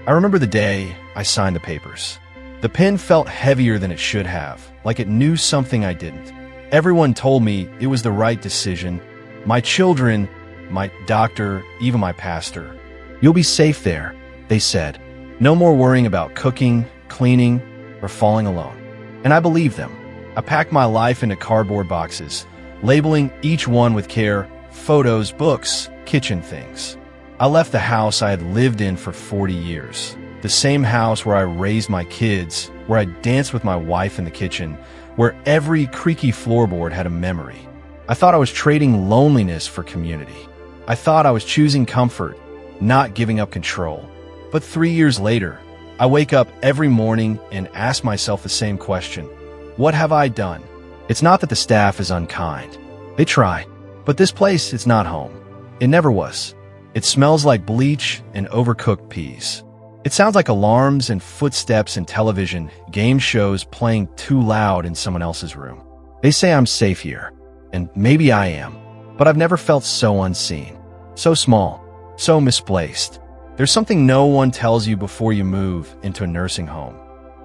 I remember the day I signed the papers. The pen felt heavier than it should have, like it knew something I didn't. Everyone told me it was the right decision. My children, my doctor, even my pastor. You'll be safe there, they said. No more worrying about cooking, cleaning, or falling alone. And I believed them. I packed my life into cardboard boxes, labeling each one with care: photos, books, kitchen things. I left the house I had lived in for 40 years. The same house where I raised my kids, where I danced with my wife in the kitchen, where every creaky floorboard had a memory. I thought I was trading loneliness for community. I thought I was choosing comfort, not giving up control. But 3 years later, I wake up every morning and ask myself the same question: what have I done? It's not that the staff is unkind. They try. But this place is not home. It never was. It smells like bleach and overcooked peas. It sounds like alarms and footsteps and television, game shows playing too loud in someone else's room. They say I'm safe here, and maybe I am, but I've never felt so unseen, so small, so misplaced. There's something no one tells you before you move into a nursing home.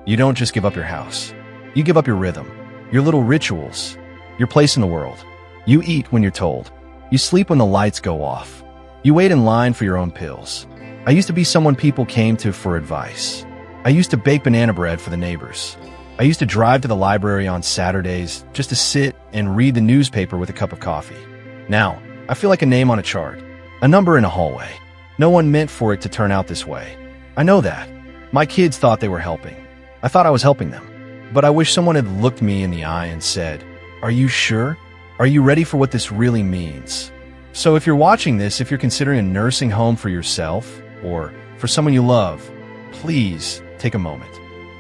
You don't just give up your house. You give up your rhythm, your little rituals, your place in the world. You eat when you're told. You sleep when the lights go off. You wait in line for your own pills. I used to be someone people came to for advice. I used to bake banana bread for the neighbors. I used to drive to the library on Saturdays just to sit and read the newspaper with a cup of coffee. Now, I feel like a name on a chart, a number in a hallway. No one meant for it to turn out this way. I know that. My kids thought they were helping. I thought I was helping them. But I wish someone had looked me in the eye and said, "Are you sure? Are you ready for what this really means?" So if you're watching this, if you're considering a nursing home for yourself or for someone you love, please take a moment.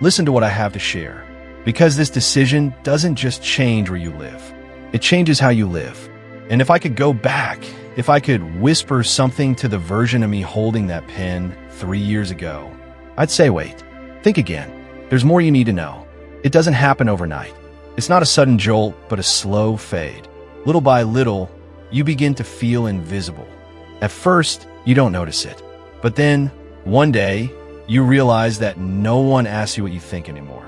Listen to what I have to share. Because this decision doesn't just change where you live. It changes how you live. And if I could go back, if I could whisper something to the version of me holding that pen 3 years ago, I'd say, wait, think again. There's more you need to know. It doesn't happen overnight. It's not a sudden jolt, but a slow fade. Little by little, you begin to feel invisible. At first, you don't notice it. But then, one day, you realize that no one asks you what you think anymore.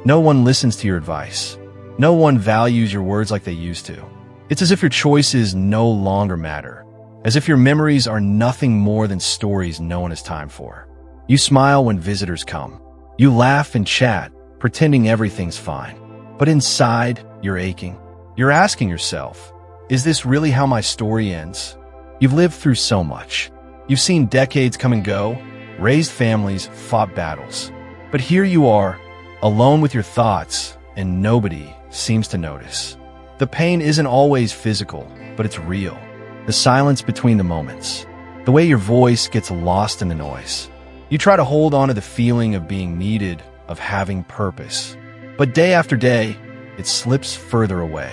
No one listens to your advice. No one values your words like they used to. It's as if your choices no longer matter. As if your memories are nothing more than stories no one has time for. You smile when visitors come. You laugh and chat, pretending everything's fine. But inside, you're aching. You're asking yourself, is this really how my story ends? You've lived through so much. You've seen decades come and go, raised families, fought battles. But here you are, alone with your thoughts, and nobody seems to notice. The pain isn't always physical, but it's real. The silence between the moments. The way your voice gets lost in the noise. You try to hold on to the feeling of being needed, of having purpose. But day after day, it slips further away.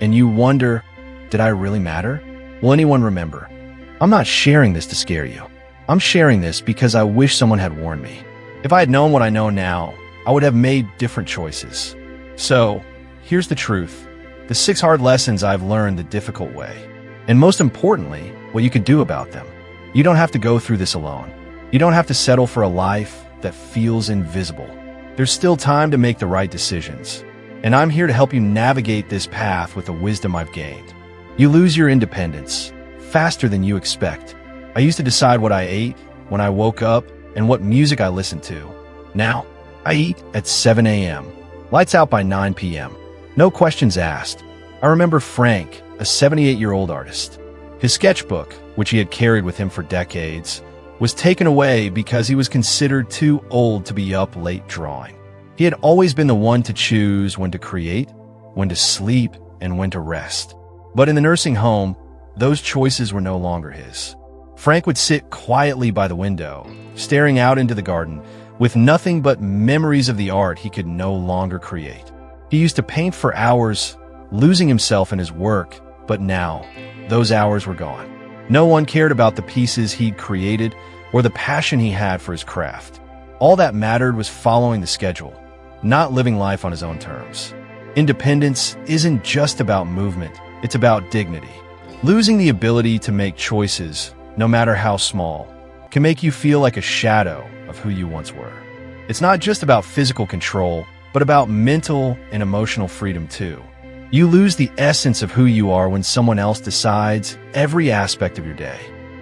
And you wonder, did I really matter? Will anyone remember? I'm not sharing this to scare you. I'm sharing this because I wish someone had warned me. If I had known what I know now, I would have made different choices. So, here's the truth. The 6 hard lessons I've learned the difficult way. And most importantly, what you can do about them. You don't have to go through this alone. You don't have to settle for a life that feels invisible. There's still time to make the right decisions. And I'm here to help you navigate this path with the wisdom I've gained. You lose your independence faster than you expect. I used to decide what I ate, when I woke up, and what music I listened to. Now, I eat at 7 a.m. Lights out by 9 p.m. No questions asked. I remember Frank, a 78-year-old artist. His sketchbook, which he had carried with him for decades, was taken away because he was considered too old to be up late drawing. He had always been the one to choose when to create, when to sleep, and when to rest. But in the nursing home, those choices were no longer his. Frank would sit quietly by the window, staring out into the garden, with nothing but memories of the art he could no longer create. He used to paint for hours, losing himself in his work, but now, those hours were gone. No one cared about the pieces he'd created or the passion he had for his craft. All that mattered was following the schedule, not living life on his own terms. Independence isn't just about movement, it's about dignity. Losing the ability to make choices, no matter how small, can make you feel like a shadow of who you once were. It's not just about physical control, but about mental and emotional freedom too. You lose the essence of who you are when someone else decides every aspect of your day.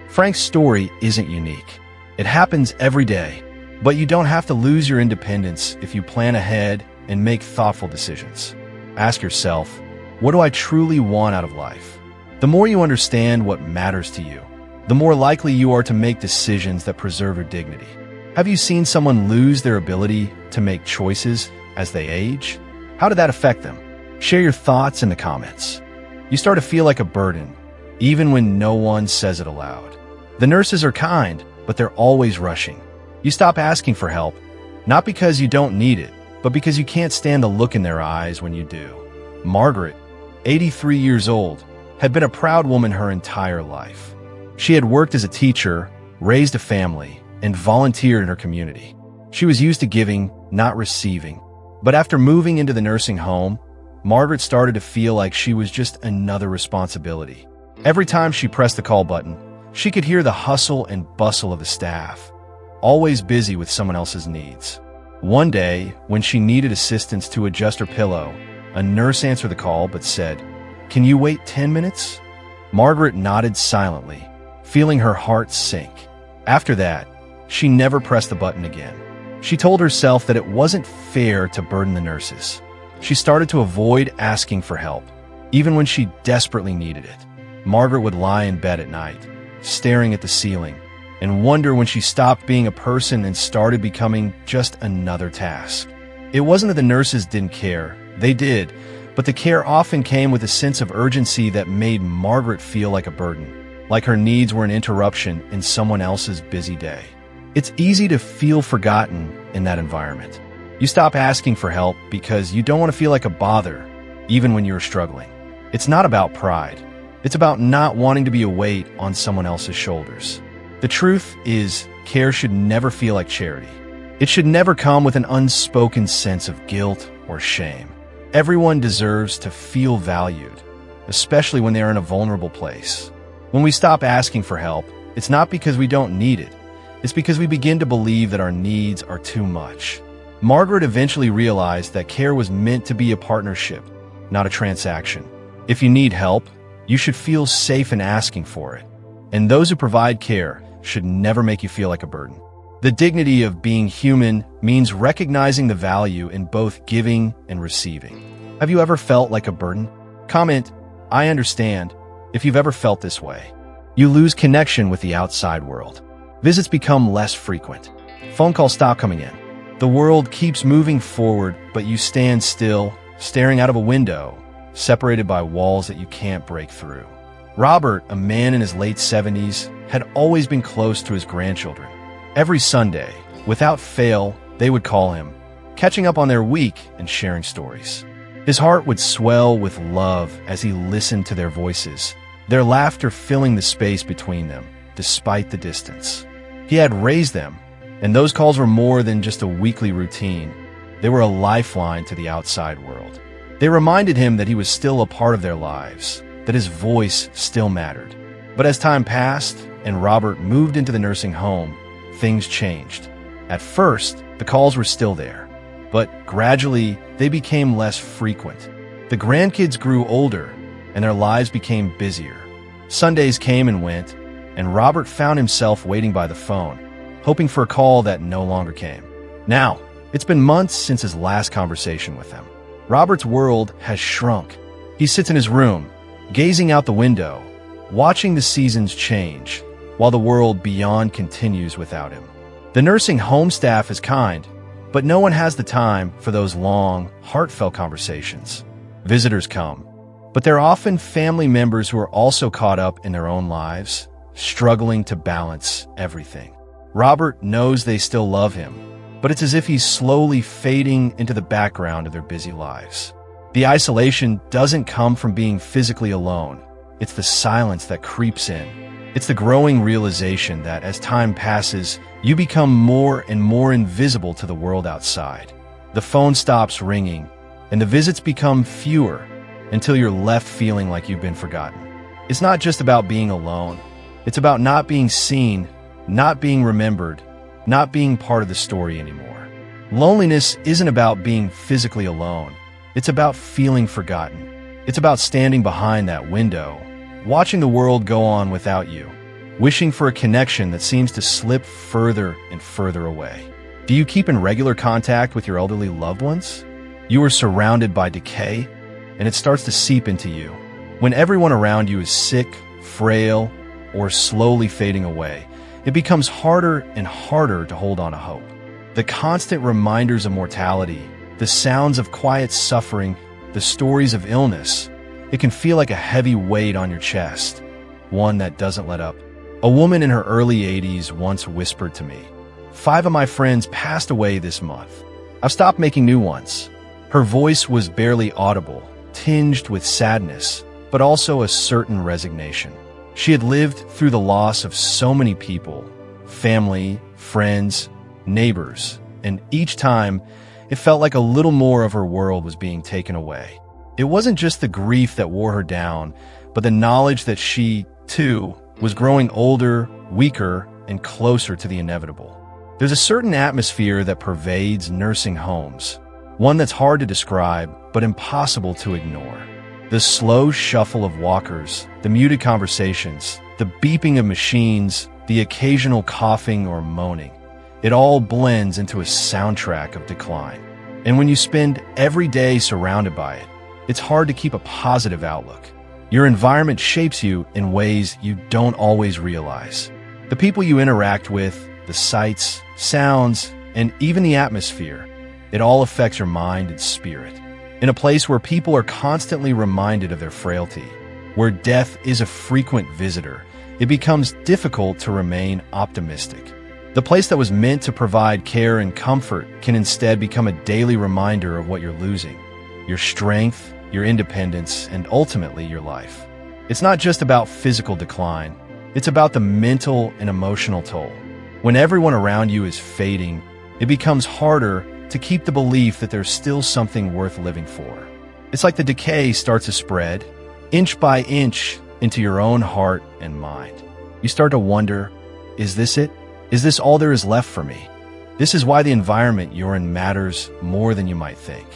Frank's story isn't unique. It happens every day, but you don't have to lose your independence if you plan ahead and make thoughtful decisions. Ask yourself, what do I truly want out of life? The more you understand what matters to you, the more likely you are to make decisions that preserve your dignity. Have you seen someone lose their ability to make choices as they age? How did that affect them? Share your thoughts in the comments. You start to feel like a burden, even when no one says it aloud. The nurses are kind, but they're always rushing. You stop asking for help, not because you don't need it, but because you can't stand the look in their eyes when you do. Margaret, 83 years old, had been a proud woman her entire life. She had worked as a teacher, raised a family, and volunteered in her community. She was used to giving, not receiving. But after moving into the nursing home, Margaret started to feel like she was just another responsibility. Every time she pressed the call button, she could hear the hustle and bustle of the staff, always busy with someone else's needs. One day, when she needed assistance to adjust her pillow, a nurse answered the call but said, "Can you wait 10 minutes?" Margaret nodded silently, feeling her heart sink. After that, she never pressed the button again. She told herself that it wasn't fair to burden the nurses. She started to avoid asking for help, even when she desperately needed it. Margaret would lie in bed at night, staring at the ceiling, and wonder when she stopped being a person and started becoming just another task. It wasn't that the nurses didn't care. They did, but the care often came with a sense of urgency that made Margaret feel like a burden, like her needs were an interruption in someone else's busy day. It's easy to feel forgotten in that environment. You stop asking for help because you don't want to feel like a bother, even when you're struggling. It's not about pride. It's about not wanting to be a weight on someone else's shoulders. The truth is, care should never feel like charity. It should never come with an unspoken sense of guilt or shame. Everyone deserves to feel valued, especially when they are in a vulnerable place. When we stop asking for help, it's not because we don't need it. It's because we begin to believe that our needs are too much. Margaret eventually realized that care was meant to be a partnership, not a transaction. If you need help, you should feel safe in asking for it. And those who provide care should never make you feel like a burden. The dignity of being human means recognizing the value in both giving and receiving. Have you ever felt like a burden? Comment, "I understand," if you've ever felt this way. You lose connection with the outside world. Visits become less frequent. Phone calls stop coming in. The world keeps moving forward, but you stand still, staring out of a window, separated by walls that you can't break through. Robert, a man in his late 70s, had always been close to his grandchildren. Every Sunday, without fail, they would call him, catching up on their week and sharing stories. His heart would swell with love as he listened to their voices, their laughter filling the space between them, despite the distance. He had raised them, and those calls were more than just a weekly routine. They were a lifeline to the outside world. They reminded him that he was still a part of their lives, that his voice still mattered. But as time passed and Robert moved into the nursing home, things changed. At first, the calls were still there, but gradually they became less frequent. The grandkids grew older and their lives became busier. Sundays came and went, and Robert found himself waiting by the phone, hoping for a call that no longer came. Now, it's been months since his last conversation with them. Robert's world has shrunk. He sits in his room, gazing out the window, watching the seasons change, while the world beyond continues without him. The nursing home staff is kind, but no one has the time for those long, heartfelt conversations. Visitors come, but they're often family members who are also caught up in their own lives, struggling to balance everything. Robert knows they still love him, but it's as if he's slowly fading into the background of their busy lives. The isolation doesn't come from being physically alone. It's the silence that creeps in. It's the growing realization that as time passes, you become more and more invisible to the world outside. The phone stops ringing, and the visits become fewer until you're left feeling like you've been forgotten. It's not just about being alone. It's about not being seen not being remembered, not being part of the story anymore. Loneliness isn't about being physically alone. It's about feeling forgotten. It's about standing behind that window, watching the world go on without you, wishing for a connection that seems to slip further and further away. Do you keep in regular contact with your elderly loved ones? You are surrounded by decay, and it starts to seep into you. When everyone around you is sick, frail, or slowly fading away, it becomes harder and harder to hold on to hope. The constant reminders of mortality, the sounds of quiet suffering, the stories of illness, it can feel like a heavy weight on your chest, one that doesn't let up. A woman in her early 80s once whispered to me, "5 of my friends passed away this month. I've stopped making new ones." Her voice was barely audible, tinged with sadness, but also a certain resignation. She had lived through the loss of so many people, family, friends, neighbors, and each time it felt like a little more of her world was being taken away. It wasn't just the grief that wore her down, but the knowledge that she, too, was growing older, weaker, and closer to the inevitable. There's a certain atmosphere that pervades nursing homes, one that's hard to describe, but impossible to ignore. The slow shuffle of walkers, the muted conversations, the beeping of machines, the occasional coughing or moaning, it all blends into a soundtrack of decline. And when you spend every day surrounded by it, it's hard to keep a positive outlook. Your environment shapes you in ways you don't always realize. The people you interact with, the sights, sounds, and even the atmosphere, it all affects your mind and spirit. In a place where people are constantly reminded of their frailty, where death is a frequent visitor, it becomes difficult to remain optimistic. The place that was meant to provide care and comfort can instead become a daily reminder of what you're losing: your strength, your independence, and ultimately your life. It's not just about physical decline, it's about the mental and emotional toll. When everyone around you is fading, it becomes harder to keep the belief that there's still something worth living for. It's like the decay starts to spread, inch by inch, into your own heart and mind. You start to wonder, is this it? Is this all there is left for me? This is why the environment you're in matters more than you might think.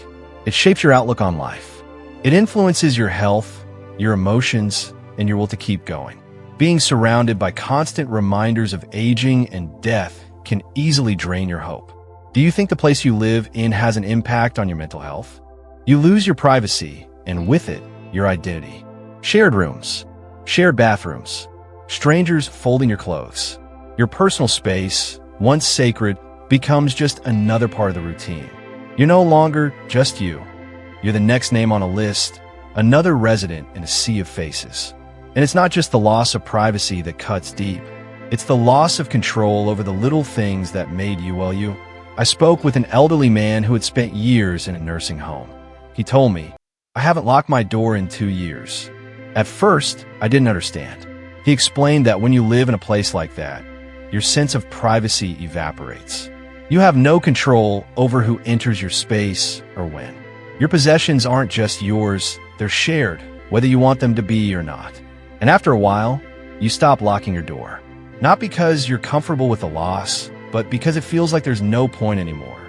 It shapes your outlook on life. It influences your health, your emotions, and your will to keep going. Being surrounded by constant reminders of aging and death can easily drain your hope. Do you think the place you live in has an impact on your mental health? You lose your privacy, and with it, your identity. Shared rooms, shared bathrooms, strangers folding your clothes. Your personal space, once sacred, becomes just another part of the routine. You're no longer just you. You're the next name on a list, another resident in a sea of faces. And it's not just the loss of privacy that cuts deep. It's the loss of control over the little things that made you you. I spoke with an elderly man who had spent years in a nursing home. He told me, "I haven't locked my door in 2 years." At first, I didn't understand. He explained that when you live in a place like that, your sense of privacy evaporates. You have no control over who enters your space or when. Your possessions aren't just yours, they're shared, whether you want them to be or not. And after a while, you stop locking your door. Not because you're comfortable with the loss, but because it feels like there's no point anymore.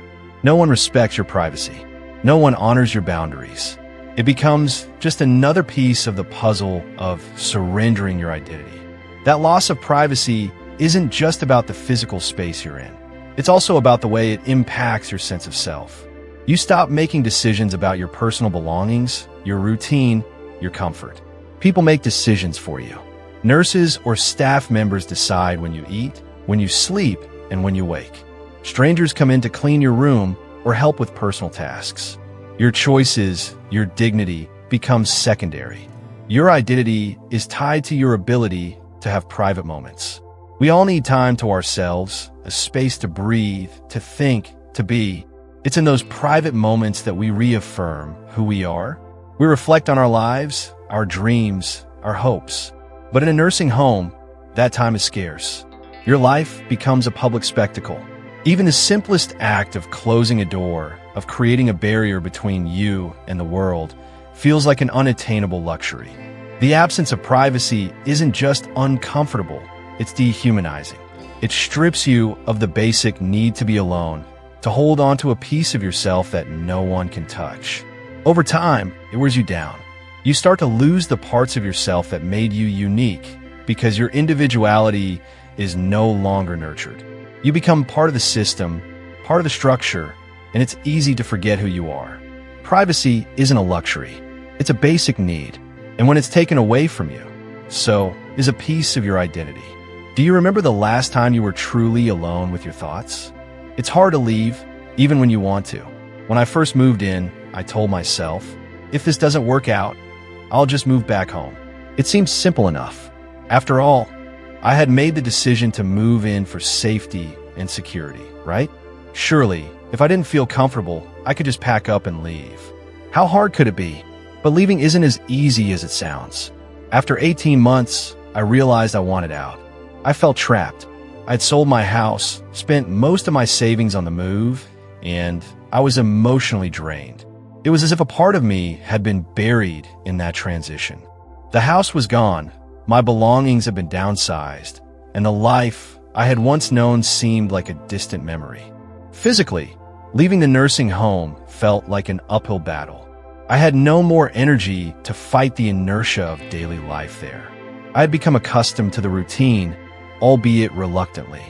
No one respects your privacy. No one honors your boundaries. It becomes just another piece of the puzzle of surrendering your identity. That loss of privacy isn't just about the physical space you're in. It's also about the way it impacts your sense of self. You stop making decisions about your personal belongings, your routine, your comfort. People make decisions for you. Nurses or staff members decide when you eat, when you sleep, and when you wake. Strangers come in to clean your room or help with personal tasks. Your choices, your dignity, becomes secondary. Your identity is tied to your ability to have private moments. We all need time to ourselves, a space to breathe, to think, to be. It's in those private moments that we reaffirm who we are. We reflect on our lives, our dreams, our hopes. But in a nursing home, that time is scarce. Your life becomes a public spectacle. Even the simplest act of closing a door, of creating a barrier between you and the world, feels like an unattainable luxury. The absence of privacy isn't just uncomfortable, it's dehumanizing. It strips you of the basic need to be alone, to hold on to a piece of yourself that no one can touch. Over time, it wears you down. You start to lose the parts of yourself that made you unique because your individuality is no longer nurtured. You become part of the system, part of the structure, and it's easy to forget who you are. Privacy isn't a luxury. It's a basic need. And when it's taken away from you, so is a piece of your identity. Do you remember the last time you were truly alone with your thoughts? It's hard to leave, even when you want to. When I first moved in, I told myself, if this doesn't work out, I'll just move back home. It seemed simple enough. After all, I had made the decision to move in for safety and security, right? Surely, if I didn't feel comfortable, I could just pack up and leave. How hard could it be? But leaving isn't as easy as it sounds. After 18 months, I realized I wanted out. I felt trapped. I'd sold my house, spent most of my savings on the move, and I was emotionally drained. It was as if a part of me had been buried in that transition. The house was gone, my belongings had been downsized, and the life I had once known seemed like a distant memory. Physically, leaving the nursing home felt like an uphill battle. I had no more energy to fight the inertia of daily life there. I had become accustomed to the routine, albeit reluctantly.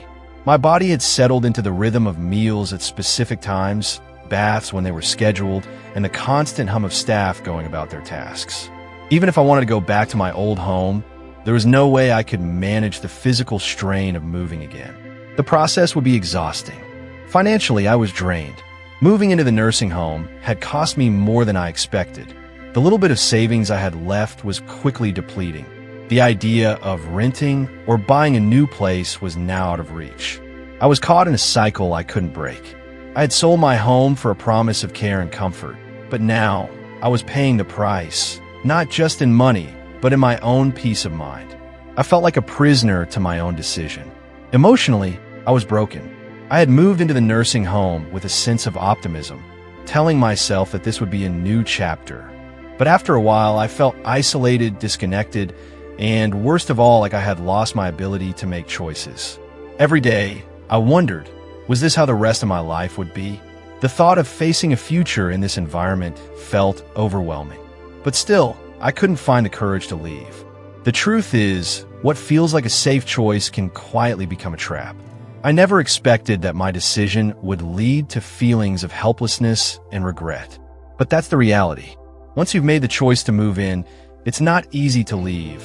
My body had settled into the rhythm of meals at specific times, baths when they were scheduled, and the constant hum of staff going about their tasks. Even if I wanted to go back to my old home, there was no way I could manage the physical strain of moving again. The process would be exhausting. Financially, I was drained. Moving into the nursing home had cost me more than I expected. The little bit of savings I had left was quickly depleting. The idea of renting or buying a new place was now out of reach. I was caught in a cycle I couldn't break. I had sold my home for a promise of care and comfort, but now I was paying the price, not just in money, but in my own peace of mind. I felt like a prisoner to my own decision. Emotionally, I was broken. I had moved into the nursing home with a sense of optimism, telling myself that this would be a new chapter. But after a while, I felt isolated, disconnected, and worst of all, like I had lost my ability to make choices. Every day, I wondered, was this how the rest of my life would be? The thought of facing a future in this environment felt overwhelming. But still, I couldn't find the courage to leave. The truth is, what feels like a safe choice can quietly become a trap. I never expected that my decision would lead to feelings of helplessness and regret. But that's the reality. Once you've made the choice to move in, it's not easy to leave,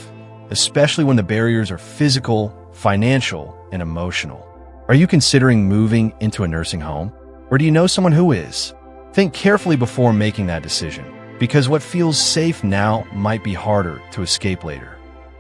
especially when the barriers are physical, financial, and emotional. Are you considering moving into a nursing home? Or do you know someone who is? Think carefully before making that decision, because what feels safe now might be harder to escape later.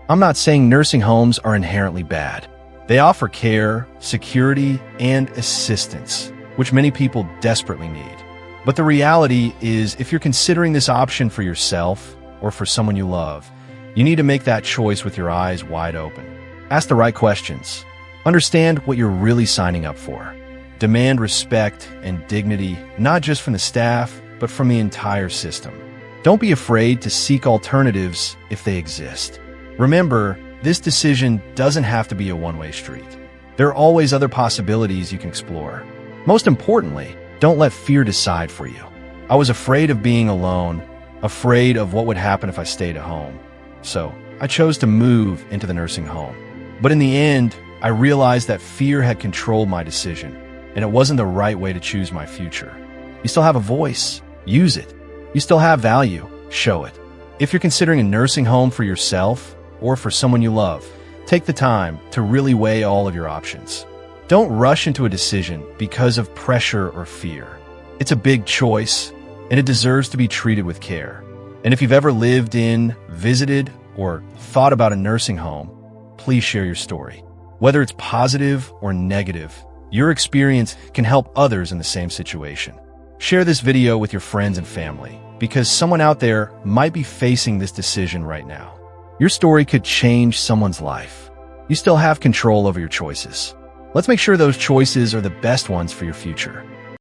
I'm not saying nursing homes are inherently bad. They offer care, security, and assistance, which many people desperately need. But the reality is, if you're considering this option for yourself or for someone you love, you need to make that choice with your eyes wide open. Ask the right questions. Understand what you're really signing up for. Demand respect and dignity, not just from the staff, but from the entire system. Don't be afraid to seek alternatives if they exist. Remember, this decision doesn't have to be a one-way street. There are always other possibilities you can explore. Most importantly, don't let fear decide for you. I was afraid of being alone, afraid of what would happen if I stayed at home. So, I chose to move into the nursing home. But in the end, I realized that fear had controlled my decision, and it wasn't the right way to choose my future. You still have a voice. Use it. You still have value. Show it. If you're considering a nursing home for yourself or for someone you love, take the time to really weigh all of your options. Don't rush into a decision because of pressure or fear. It's a big choice, and it deserves to be treated with care. And if you've ever lived in, visited, or thought about a nursing home, please share your story. Whether it's positive or negative, your experience can help others in the same situation. Share this video with your friends and family, because someone out there might be facing this decision right now. Your story could change someone's life. You still have control over your choices. Let's make sure those choices are the best ones for your future.